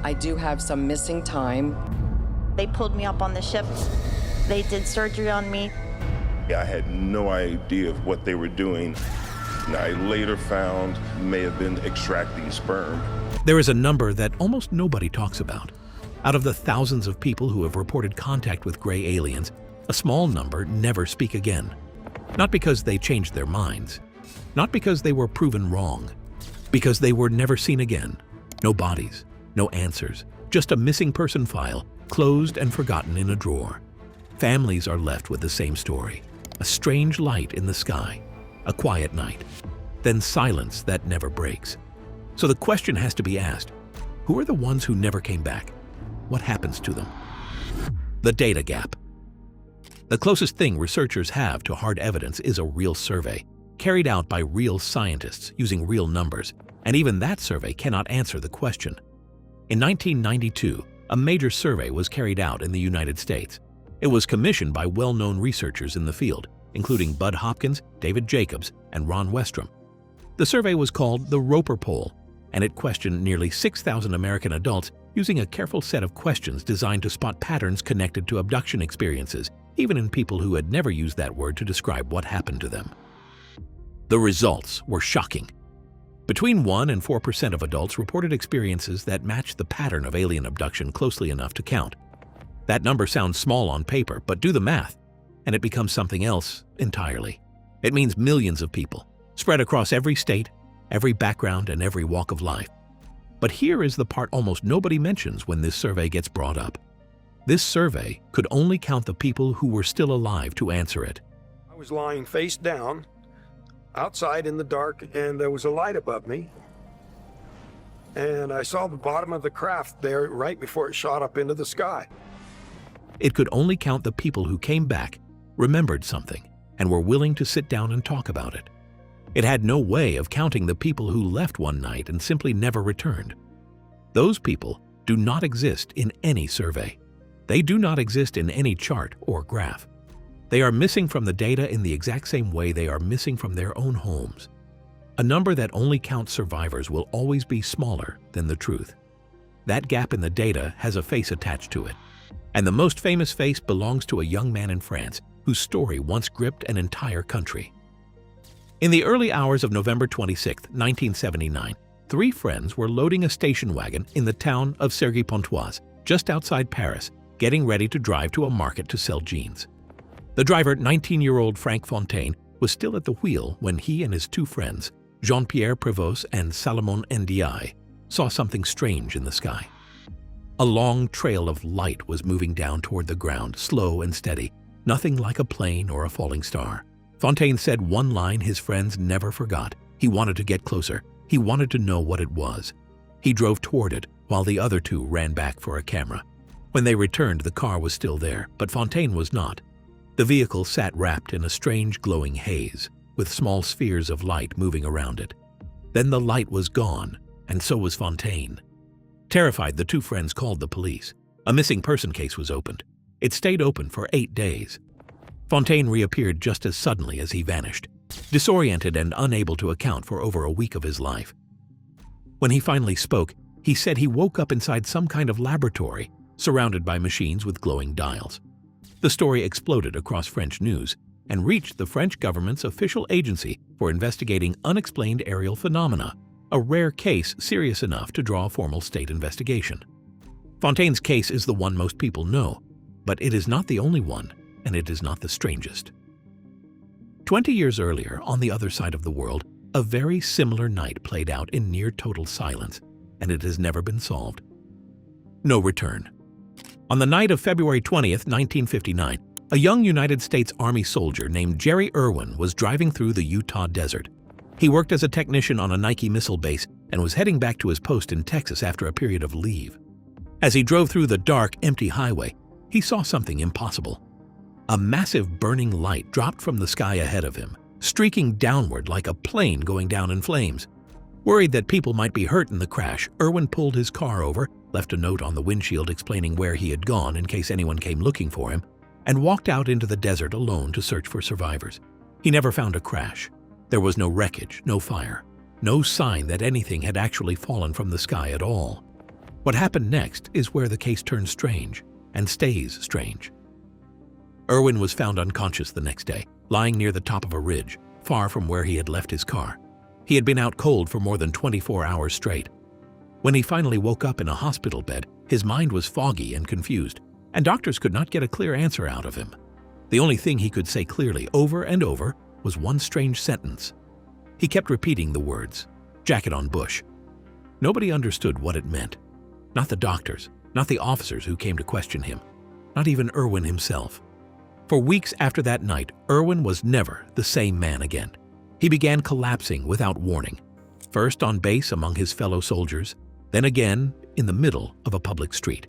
I do have some missing time. They pulled me up on the ship. They did surgery on me. I had no idea of what they were doing. I later found may have been extracting sperm. There is a number that almost nobody talks about. Out of the thousands of people who have reported contact with gray aliens, a small number never speak again. Not because they changed their minds, not because they were proven wrong, because they were never seen again. No bodies, no answers, just a missing person file, closed and forgotten in a drawer. Families are left with the same story. A strange light in the sky, a quiet night, then silence that never breaks. So the question has to be asked, who are the ones who never came back? What happens to them? The data gap. The closest thing researchers have to hard evidence is a real survey, carried out by real scientists using real numbers, and even that survey cannot answer the question. In 1992, a major survey was carried out in the United States. It was commissioned by well-known researchers in the field, including Bud Hopkins, David Jacobs, and Ron Westrom. The survey was called the Roper Poll, and it questioned nearly 6,000 American adults using a careful set of questions designed to spot patterns connected to abduction experiences, even in people who had never used that word to describe what happened to them. The results were shocking. Between 1% and 4% of adults reported experiences that matched the pattern of alien abduction closely enough to count. That number sounds small on paper, but do the math, and it becomes something else entirely. It means millions of people, spread across every state, every background, and every walk of life. But here is the part almost nobody mentions when this survey gets brought up. This survey could only count the people who were still alive to answer it. I was lying face down, outside in the dark, and there was a light above me. And I saw the bottom of the craft there right before it shot up into the sky. It could only count the people who came back, remembered something, and were willing to sit down and talk about it. It had no way of counting the people who left one night and simply never returned. Those people do not exist in any survey. They do not exist in any chart or graph. They are missing from the data in the exact same way they are missing from their own homes. A number that only counts survivors will always be smaller than the truth. That gap in the data has a face attached to it. And the most famous face belongs to a young man in France whose story once gripped an entire country. In the early hours of November 26, 1979, 3 friends were loading a station wagon in the town of Cergy-Pontoise, just outside Paris, getting ready to drive to a market to sell jeans. The driver, 19-year-old Frank Fontaine, was still at the wheel when he and his 2 friends, Jean-Pierre Prévost and Salomon Ndiaye, saw something strange in the sky. A long trail of light was moving down toward the ground, slow and steady, nothing like a plane or a falling star. Fontaine said one line his friends never forgot. He wanted to get closer. He wanted to know what it was. He drove toward it, while the other 2 ran back for a camera. When they returned, the car was still there, but Fontaine was not. The vehicle sat wrapped in a strange glowing haze, with small spheres of light moving around it. Then the light was gone, and so was Fontaine. Terrified, the 2 friends called the police. A missing person case was opened. It stayed open for 8 days. Fontaine reappeared just as suddenly as he vanished, disoriented and unable to account for over a week of his life. When he finally spoke, he said he woke up inside some kind of laboratory, surrounded by machines with glowing dials. The story exploded across French news and reached the French government's official agency for investigating unexplained aerial phenomena, a rare case serious enough to draw a formal state investigation. Fontaine's case is the one most people know, but it is not the only one, and it is not the strangest. 20 years earlier, on the other side of the world, a very similar night played out in near total silence, and it has never been solved. No return. On the night of February 20th, 1959, a young United States Army soldier named Jerry Irwin was driving through the Utah desert. He worked as a technician on a Nike missile base and was heading back to his post in Texas after a period of leave. As he drove through the dark, empty highway, he saw something impossible. A massive burning light dropped from the sky ahead of him, streaking downward like a plane going down in flames. Worried that people might be hurt in the crash, Irwin pulled his car over, left a note on the windshield explaining where he had gone in case anyone came looking for him, and walked out into the desert alone to search for survivors. He never found a crash. There was no wreckage, no fire, no sign that anything had actually fallen from the sky at all. What happened next is where the case turns strange and stays strange. Irwin was found unconscious the next day, lying near the top of a ridge, far from where he had left his car. He had been out cold for more than 24 hours straight. When he finally woke up in a hospital bed, his mind was foggy and confused, and doctors could not get a clear answer out of him. The only thing he could say clearly over and over was one strange sentence. He kept repeating the words, "Jacket on bush." Nobody understood what it meant. Not the doctors, not the officers who came to question him, not even Irwin himself. For weeks after that night, Irwin was never the same man again. He began collapsing without warning, first on base among his fellow soldiers, then again in the middle of a public street.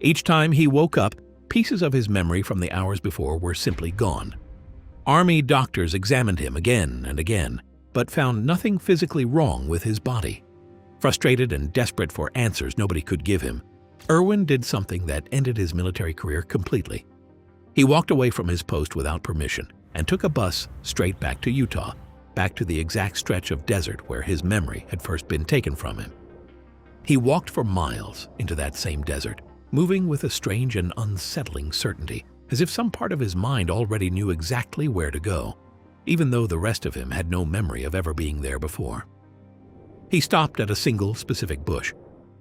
Each time he woke up, pieces of his memory from the hours before were simply gone. Army doctors examined him again and again, but found nothing physically wrong with his body. Frustrated and desperate for answers nobody could give him, Irwin did something that ended his military career completely. He walked away from his post without permission and took a bus straight back to Utah, back to the exact stretch of desert where his memory had first been taken from him. He walked for miles into that same desert, moving with a strange and unsettling certainty, as if some part of his mind already knew exactly where to go, even though the rest of him had no memory of ever being there before. He stopped at a single specific bush.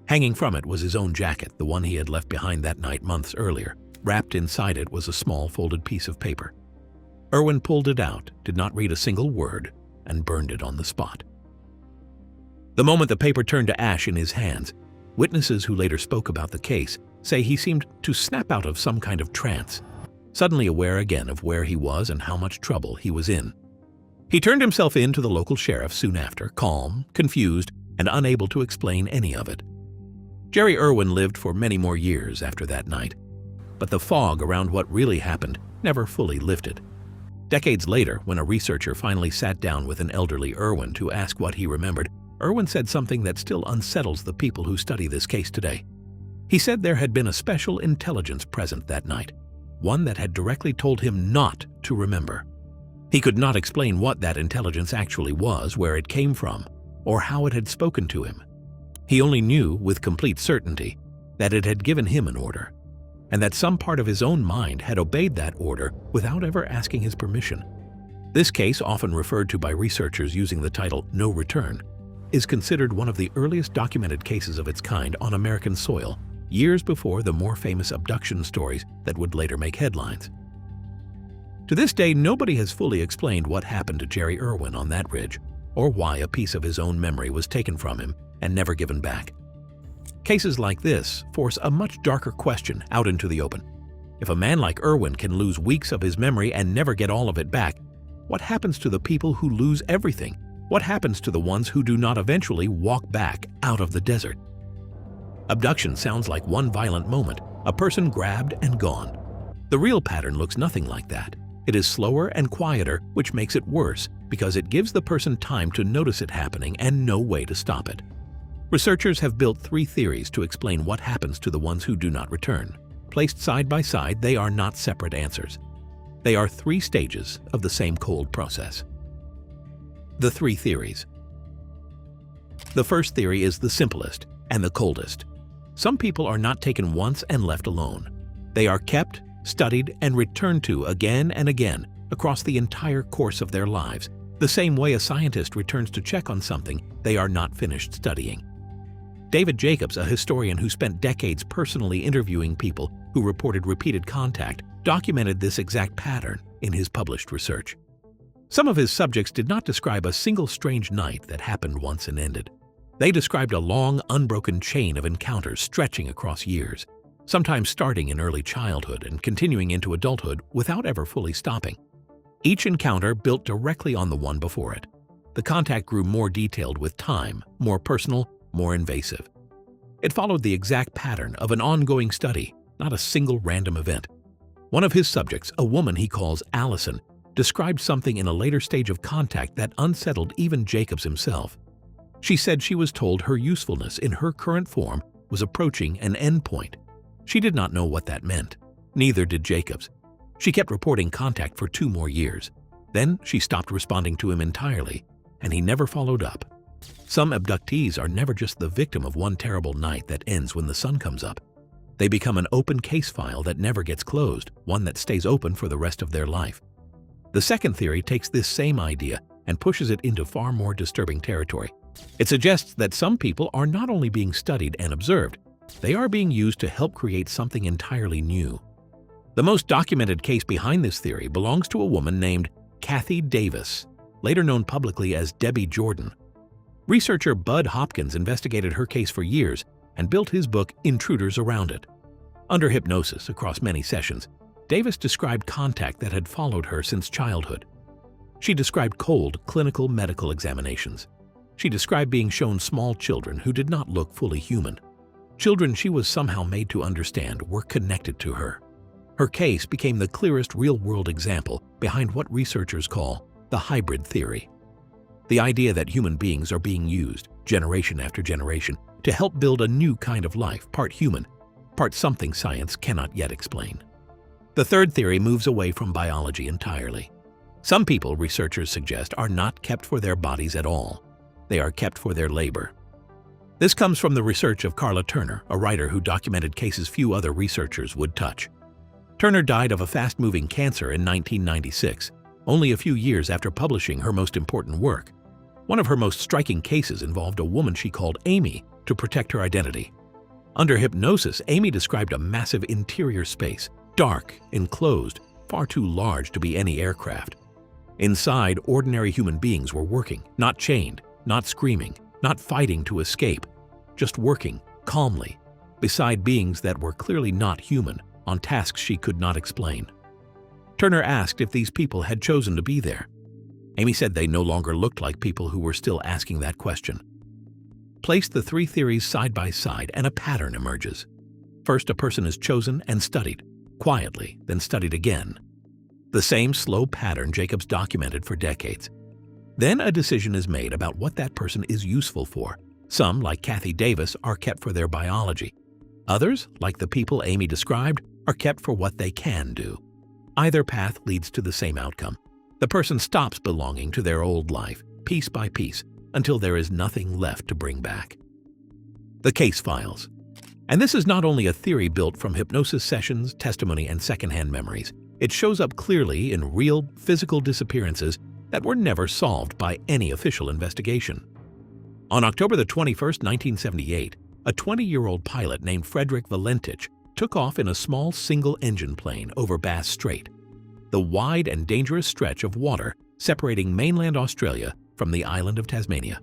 Hanging from it was his own jacket, the one he had left behind that night months earlier. Wrapped inside it was a small folded piece of paper. Irwin pulled it out, did not read a single word, and burned it on the spot. The moment the paper turned to ash in his hands, witnesses who later spoke about the case say he seemed to snap out of some kind of trance, suddenly aware again of where he was and how much trouble he was in. He turned himself in to the local sheriff soon after, calm, confused, and unable to explain any of it. Jerry Irwin lived for many more years after that night, but the fog around what really happened never fully lifted. Decades later, when a researcher finally sat down with an elderly Irwin to ask what he remembered, Irwin said something that still unsettles the people who study this case today. He said there had been a special intelligence present that night, one that had directly told him not to remember. He could not explain what that intelligence actually was, where it came from, or how it had spoken to him. He only knew with complete certainty that it had given him an order, and that some part of his own mind had obeyed that order without ever asking his permission. This case, often referred to by researchers using the title "No Return," is considered one of the earliest documented cases of its kind on American soil, years before the more famous abduction stories that would later make headlines. To this day, nobody has fully explained what happened to Jerry Irwin on that ridge, or why a piece of his own memory was taken from him and never given back. Cases like this force a much darker question out into the open. If a man like Irwin can lose weeks of his memory and never get all of it back, what happens to the people who lose everything? What happens to the ones who do not eventually walk back out of the desert? Abduction sounds like one violent moment, a person grabbed and gone. The real pattern looks nothing like that. It is slower and quieter, which makes it worse because it gives the person time to notice it happening and no way to stop it. Researchers have built 3 theories to explain what happens to the ones who do not return. Placed side by side, they are not separate answers. They are 3 stages of the same cold process. The 3 theories. The first theory is the simplest and the coldest. Some people are not taken once and left alone. They are kept, studied, and returned to again and again across the entire course of their lives, the same way a scientist returns to check on something they are not finished studying. David Jacobs, a historian who spent decades personally interviewing people who reported repeated contact, documented this exact pattern in his published research. Some of his subjects did not describe a single strange night that happened once and ended. They described a long, unbroken chain of encounters stretching across years, sometimes starting in early childhood and continuing into adulthood without ever fully stopping. Each encounter built directly on the one before it. The contact grew more detailed with time, more personal, more invasive. It followed the exact pattern of an ongoing study, not a single random event. One of his subjects, a woman he calls Allison, described something in a later stage of contact that unsettled even Jacobs himself. She said she was told her usefulness in her current form was approaching an end point. She did not know what that meant. Neither did Jacobs. She kept reporting contact for 2 more years. Then she stopped responding to him entirely, and he never followed up. Some abductees are never just the victim of one terrible night that ends when the sun comes up. They become an open case file that never gets closed, one that stays open for the rest of their life. The second theory takes this same idea and pushes it into far more disturbing territory. It suggests that some people are not only being studied and observed, they are being used to help create something entirely new. The most documented case behind this theory belongs to a woman named Kathy Davis, later known publicly as Debbie Jordan. Researcher Bud Hopkins investigated her case for years and built his book Intruders around it. Under hypnosis across many sessions, Davis described contact that had followed her since childhood. She described cold, clinical medical examinations. She described being shown small children who did not look fully human. Children she was somehow made to understand were connected to her. Her case became the clearest real-world example behind what researchers call the hybrid theory. The idea that human beings are being used, generation after generation, to help build a new kind of life, part human, part something science cannot yet explain. The third theory moves away from biology entirely. Some people, researchers suggest, are not kept for their bodies at all. They are kept for their labor. This comes from the research of Carla Turner, a writer who documented cases few other researchers would touch. Turner died of a fast-moving cancer in 1996, only a few years after publishing her most important work. One of her most striking cases involved a woman she called Amy to protect her identity. Under hypnosis, Amy described a massive interior space, dark, enclosed, far too large to be any aircraft. Inside, ordinary human beings were working, not chained, not screaming, not fighting to escape, just working, calmly, beside beings that were clearly not human, on tasks she could not explain. Turner asked if these people had chosen to be there. Amy said they no longer looked like people who were still asking that question. Place the three theories side by side and a pattern emerges. First, a person is chosen and studied, quietly, then studied again. The same slow pattern Jacobs documented for decades. Then a decision is made about what that person is useful for. Some, like Kathy Davis, are kept for their biology. Others, like the people Amy described, are kept for what they can do. Either path leads to the same outcome. The person stops belonging to their old life, piece by piece, until there is nothing left to bring back. The case files. And this is not only a theory built from hypnosis sessions, testimony, and secondhand memories. It shows up clearly in real, physical disappearances that were never solved by any official investigation. On October 21, 1978, a 20-year-old pilot named Frederick Valentich took off in a small single-engine plane over Bass Strait, the wide and dangerous stretch of water separating mainland Australia from the island of Tasmania.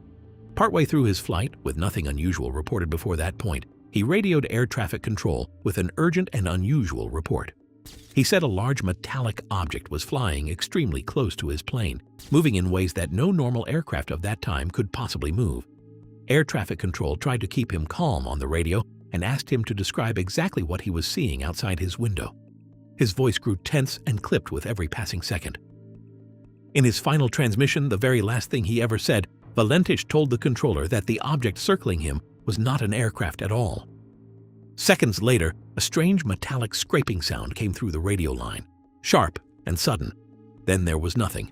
Partway through his flight, with nothing unusual reported before that point, he radioed air traffic control with an urgent and unusual report. He said a large metallic object was flying extremely close to his plane, moving in ways that no normal aircraft of that time could possibly move. Air traffic control tried to keep him calm on the radio and asked him to describe exactly what he was seeing outside his window. His voice grew tense and clipped with every passing second. In his final transmission, the very last thing he ever said, Valentich told the controller that the object circling him was not an aircraft at all. Seconds later, a strange metallic scraping sound came through the radio line, sharp and sudden. Then there was nothing.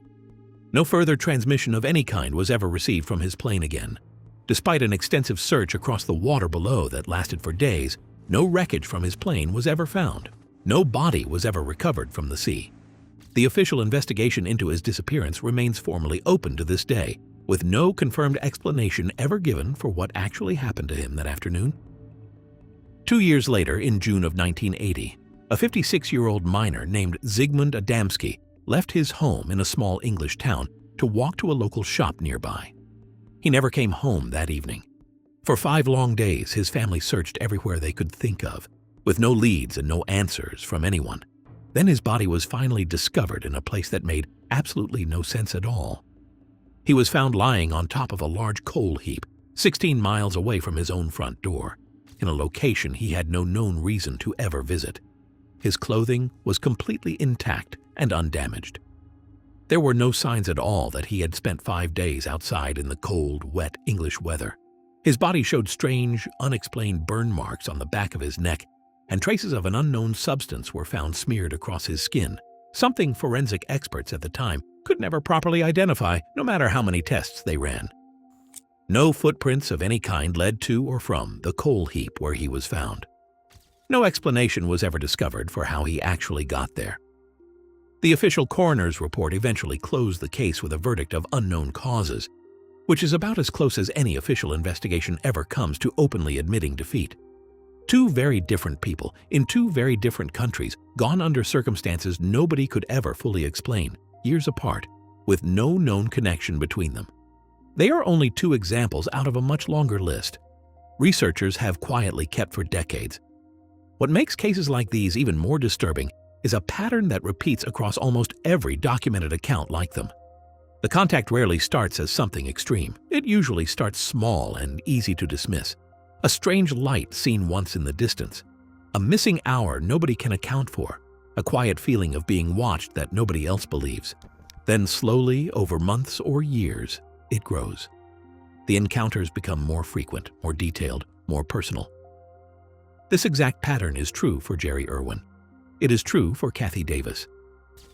No further transmission of any kind was ever received from his plane again. Despite an extensive search across the water below that lasted for days, no wreckage from his plane was ever found. No body was ever recovered from the sea. The official investigation into his disappearance remains formally open to this day, with no confirmed explanation ever given for what actually happened to him that afternoon. 2 years later, in June of 1980, a 56-year-old miner named Zygmunt Adamski left his home in a small English town to walk to a local shop nearby. He never came home that evening. For 5 long days, his family searched everywhere they could think of, with no leads and no answers from anyone. Then his body was finally discovered in a place that made absolutely no sense at all. He was found lying on top of a large coal heap, 16 miles away from his own front door, in a location he had no known reason to ever visit. His clothing was completely intact and undamaged. There were no signs at all that he had spent 5 days outside in the cold, wet English weather. His body showed strange, unexplained burn marks on the back of his neck, and traces of an unknown substance were found smeared across his skin, something forensic experts at the time could never properly identify, no matter how many tests they ran. No footprints of any kind led to or from the coal heap where he was found. No explanation was ever discovered for how he actually got there. The official coroner's report eventually closed the case with a verdict of unknown causes, which is about as close as any official investigation ever comes to openly admitting defeat. Two very different people in two very different countries, gone under circumstances nobody could ever fully explain, years apart, with no known connection between them. They are only two examples out of a much longer list. Researchers have quietly kept for decades. What makes cases like these even more disturbing is a pattern that repeats across almost every documented account like them. The contact rarely starts as something extreme. It usually starts small and easy to dismiss. A strange light seen once in the distance. A missing hour nobody can account for. A quiet feeling of being watched that nobody else believes. Then slowly, over months or years, it grows. The encounters become more frequent, more detailed, more personal. This exact pattern is true for Jerry Irwin. It is true for Kathy Davis.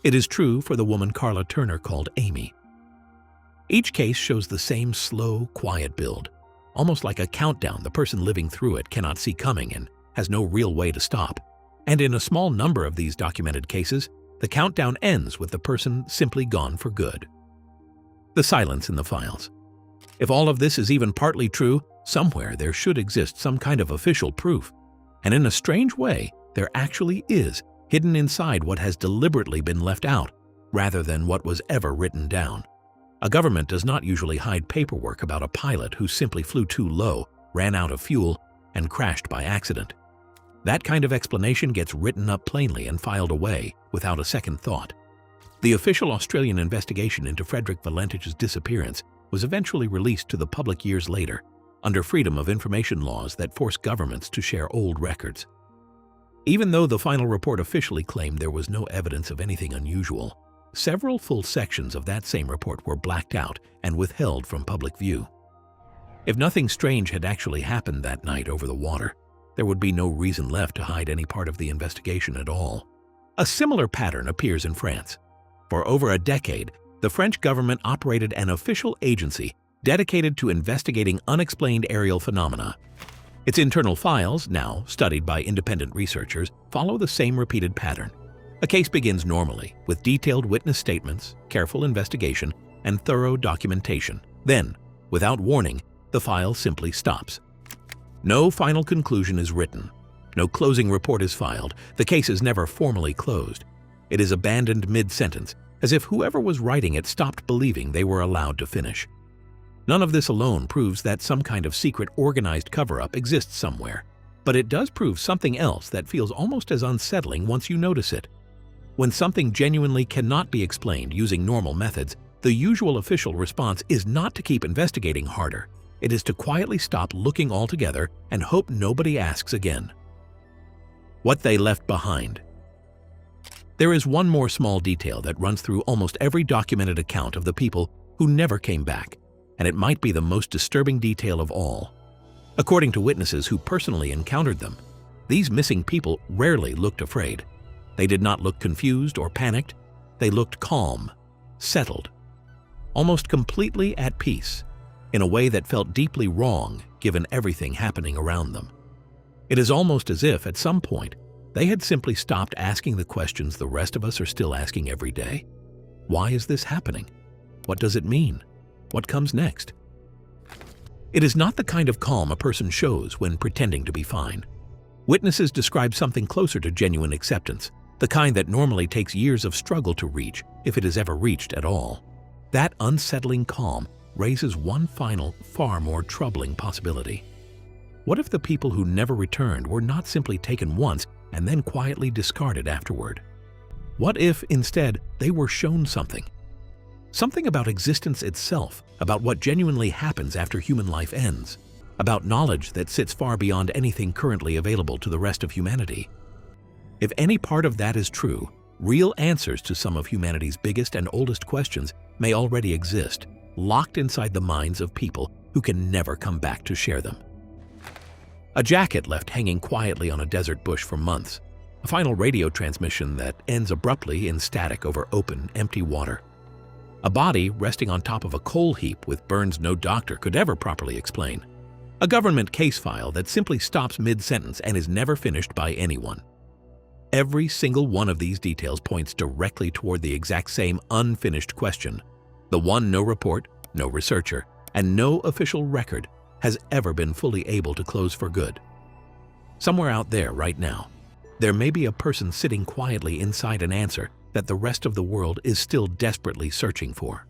It is true for the woman Carla Turner called Amy. Each case shows the same slow, quiet build, almost like a countdown the person living through it cannot see coming and has no real way to stop. And in a small number of these documented cases, the countdown ends with the person simply gone for good. The silence in the files. If all of this is even partly true, somewhere there should exist some kind of official proof. And in a strange way, there actually is, hidden inside what has deliberately been left out, rather than what was ever written down. A government does not usually hide paperwork about a pilot who simply flew too low, ran out of fuel, and crashed by accident. That kind of explanation gets written up plainly and filed away without a second thought. The official Australian investigation into Frederick Valentich's disappearance was eventually released to the public years later, under Freedom of Information laws that force governments to share old records. Even though the final report officially claimed there was no evidence of anything unusual, several full sections of that same report were blacked out and withheld from public view. If nothing strange had actually happened that night over the water, there would be no reason left to hide any part of the investigation at all. A similar pattern appears in France. For over a decade, the French government operated an official agency dedicated to investigating unexplained aerial phenomena. Its internal files, now studied by independent researchers, follow the same repeated pattern. A case begins normally, with detailed witness statements, careful investigation, and thorough documentation. Then, without warning, the file simply stops. No final conclusion is written. No closing report is filed. The case is never formally closed. It is abandoned mid-sentence, as if whoever was writing it stopped believing they were allowed to finish. None of this alone proves that some kind of secret organized cover-up exists somewhere, but it does prove something else that feels almost as unsettling once you notice it. When something genuinely cannot be explained using normal methods, the usual official response is not to keep investigating harder. It is to quietly stop looking altogether and hope nobody asks again. What they left behind. There is one more small detail that runs through almost every documented account of the people who never came back, and it might be the most disturbing detail of all. According to witnesses who personally encountered them, these missing people rarely looked afraid. They did not look confused or panicked. They looked calm, settled, almost completely at peace, in a way that felt deeply wrong given everything happening around them. It is almost as if, at some point, they had simply stopped asking the questions the rest of us are still asking every day. Why is this happening? What does it mean? What comes next? It is not the kind of calm a person shows when pretending to be fine. Witnesses describe something closer to genuine acceptance, the kind that normally takes years of struggle to reach, if it is ever reached at all. That unsettling calm raises one final, far more troubling possibility. What if the people who never returned were not simply taken once and then quietly discarded afterward? What if, instead, they were shown something? Something about existence itself, about what genuinely happens after human life ends, about knowledge that sits far beyond anything currently available to the rest of humanity. If any part of that is true, real answers to some of humanity's biggest and oldest questions may already exist, locked inside the minds of people who can never come back to share them. A jacket left hanging quietly on a desert bush for months, a final radio transmission that ends abruptly in static over open, empty water. A body resting on top of a coal heap with burns no doctor could ever properly explain. A government case file that simply stops mid-sentence and is never finished by anyone. Every single one of these details points directly toward the exact same unfinished question, the one no report, no researcher, and no official record has ever been fully able to close for good. Somewhere out there right now, there may be a person sitting quietly inside an answer that the rest of the world is still desperately searching for.